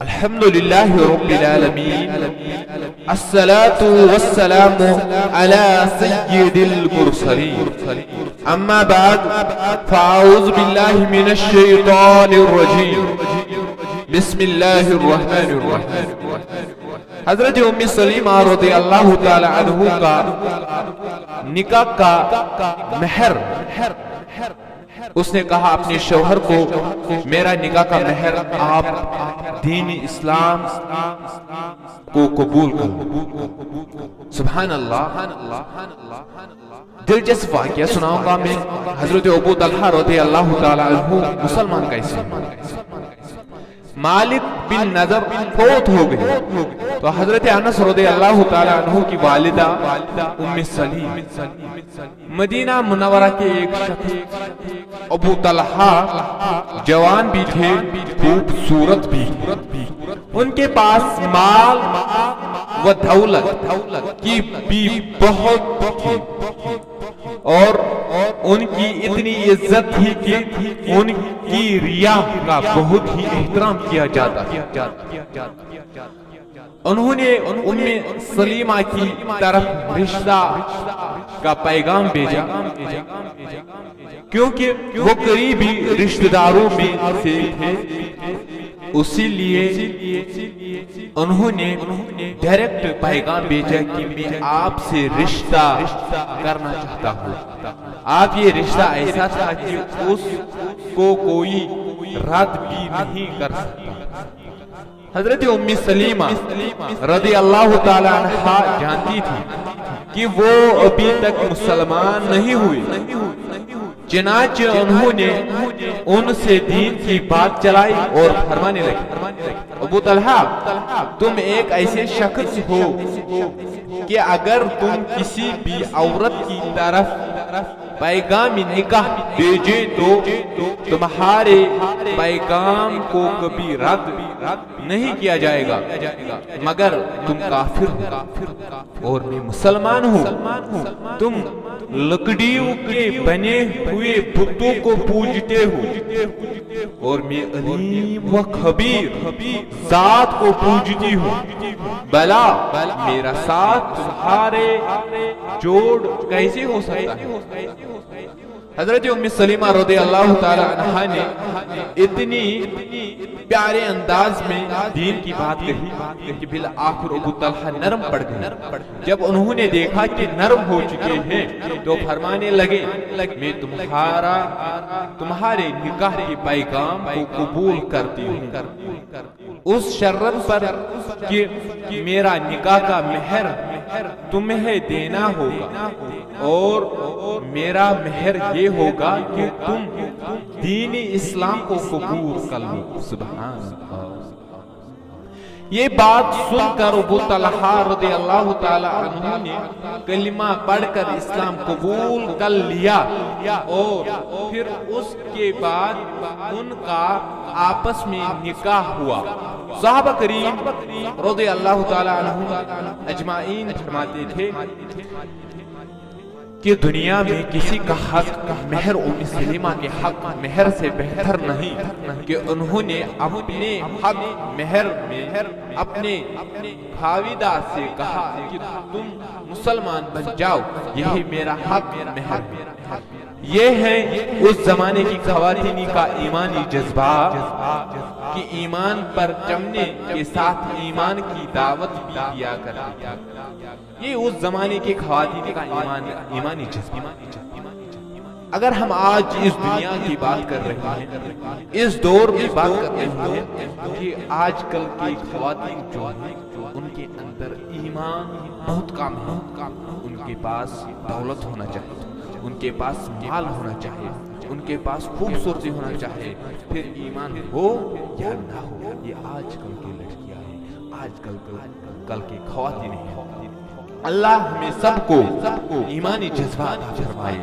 الحمدللہ رب العالمین الصلاة والسلام على سید المرسلین اما بعد فاعوذ باللہ من الشیطان الرجیم بسم اللہ الرحمن الرحیم۔ حضرت ام سلیمہ رضی اللہ تعالی عنہ کا نکاح کا مہر، اس نے کہا اپنے شوہر کو میرا نکاح کا مہر آپ دین اسلام کو قبول کرو۔ سبحان اللہ۔ دلچسپ واقعہ سناؤں گا میں۔ حضرت ابو طلحہ رضی اللہ تعالی عنہ مسلمان کیسے؟ مالک بن نضر فوت ہو گئے تو حضرت انس رضی اللہ تعالی عنہ کی والدہ ام سلیم مدینہ منورہ کے ایک شخص ابو طلحہ جوان بھی تھے، خوبصورت بھی، ان کے پاس مال و دولت کی بھی بہت تھی اور ان کی اتنی عزت تھی کہ ان کی ریا کا بہت ہی احترام کیا جاتا تھا۔ انہوں نے ام سلیمہ کی طرف رشتہ کا پیغام بھیجا کیونکہ وہ قریبی رشتہ داروں میں سے تھے، اسی لیے انہوں نے ڈائریکٹ پیغام بھیجا کہ میں آپ سے رشتہ کرنا چاہتا ہوں۔ آپ یہ رشتہ ایسا تھا کہ اس کو کوئی رد بھی نہیں کر سکتا۔ حضرت ام سلیمہ رضی اللہ تعالی عنہا جانتی تھی کہ وہ ابھی تک مسلمان نہیں ہوئی، چنانچہ انہوں نے ان سے دین کی بات چلائی اور فرمانے لگی، ابو طلحہ تم ایک ایسے شخص ہو کہ اگر تم کسی بھی عورت کی طرف پیغام نکاح بھیجے تو تمہارے پیغام کو کبھی رد نہیں کیا جائے گا مگر تم کافر ہو اور میں مسلمان ہوں۔ تم لکڑیوں کے بنے ہوئے بتوں کو پوجتے ہو اور میں علیم و خبیر ذات کو پوجتی ہوں، بلا میرا ساتھ تمہارے جوڑ کیسے ہو سکتا ہے؟ حضرت ام سلیمہ رضی اللہ تعالی عنہا نے اتنی پیارے انداز میں دین کی بات کہی کہ بالآخر ابو طلحہ نرم پڑ گئے۔ جب انہوں نے دیکھا کہ نرم ہو چکے ہیں تو فرمانے لگے میں تمہارے نکاح کے پیغام کو قبول کرتی ہوں اس شرط پر کہ میرا نکاح کا مہر تمہیں دینا ہوگا اور میرا مہر یہ ہوگا کہ تم دین اسلام کو قبول کر لو۔ سبحان اللہ۔ یہ بات سن کر ابو طلحہ رضی اللہ تعالی عنہ نے کلمہ پڑھ کر اسلام قبول کر لیا اور پھر اس کے بعد ان کا آپس میں نکاح ہوا۔ صحابہ کریم رضی اللہ تعالی عنہ اجمعین فرماتے تھے کہ دنیا میں کسی کا حق مہر ام سلیمہ کے حق مہر سے بہتر نہیں کہ انہوں نے اپنے حق مہر اپنے خاوندہ سے کہا کہ تم مسلمان بن جاؤ، یہی میرا حق مہر ہے۔ یہ ہے اس زمانے کی خواتین کا ایمانی جذبہ کہ ایمان پر چمنے کے ساتھ ایمان کی دعوت بھی دیا کرتی۔ یہ اس زمانے کی خواتین کا ایمانی جذبہ۔ اگر ہم آج اس دنیا کی بات کر رہے ہیں، اس دور میں بات کر رہے ہیں کہ آج کل کی خواتین جو ہیں ان کے اندر ایمان بہت کم ہے۔ ان کے پاس دولت ہونا چاہیے، ان کے پاس مال ہونا چاہیے، ان کے پاس خوبصورتی ہونا چاہیے، پھر ایمان ہو یا نہ ہو۔ یہ آج کل کی لڑکیاں ہیں، آج کل کی خواتین ہیں۔ اللہ ہمیں سب کو ایمانی جذبہ عطا فرمائے۔